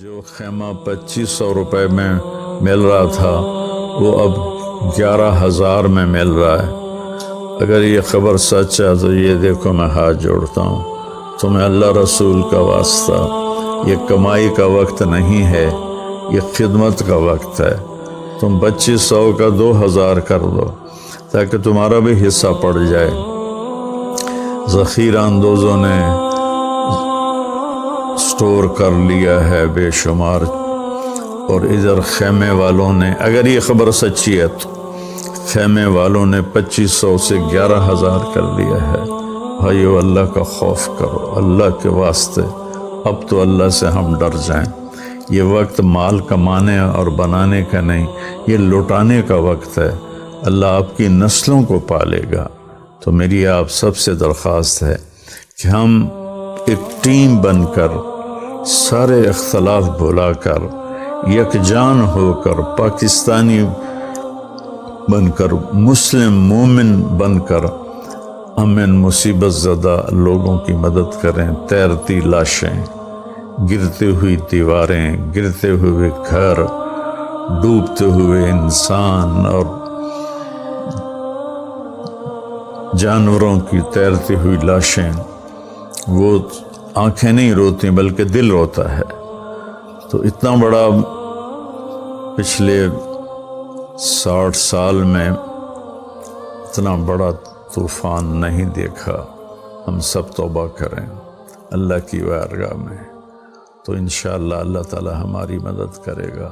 جو خیمہ 2500 میں مل رہا تھا وہ اب 11,000 میں مل رہا ہے۔ اگر یہ خبر سچ ہے تو یہ دیکھو میں ہاتھ جوڑتا ہوں، تمہیں اللہ رسول کا واسطہ، یہ کمائی کا وقت نہیں ہے، یہ خدمت کا وقت ہے۔ تم 2500 کا 2,000 کر دو تاکہ تمہارا بھی حصہ پڑ جائے۔ ذخیرہ اندوزوں نے سٹور کر لیا ہے بے شمار، اور ادھر خیمے والوں نے، اگر یہ خبر سچی ہے تو خیمے والوں نے 2500 سے 11,000 کر لیا ہے۔ بھائیو، اللہ کا خوف کرو، اللہ کے واسطے اب تو اللہ سے ہم ڈر جائیں۔ یہ وقت مال کمانے اور بنانے کا نہیں، یہ لوٹانے کا وقت ہے۔ اللہ آپ کی نسلوں کو پالے گا۔ تو میری آپ سب سے درخواست ہے کہ ہم ایک ٹیم بن کر، سارے اختلاف بھلا کر، یکجان ہو کر، پاکستانی بن کر، مسلم مومن بن کر، ہم ان مصیبت زدہ لوگوں کی مدد کریں۔ تیرتی لاشیں، گرتے ہوئی دیواریں، گرتے ہوئے گھر، ڈوبتے ہوئے انسان اور جانوروں کی تیرتی ہوئی لاشیں، وہ آنکھیں نہیں روتی بلکہ دل روتا ہے۔ تو اتنا بڑا پچھلے 60 سال میں اتنا بڑا طوفان نہیں دیکھا۔ ہم سب توبہ کریں اللہ کی بارگاہ میں، تو انشاءاللہ اللہ تعالی ہماری مدد کرے گا۔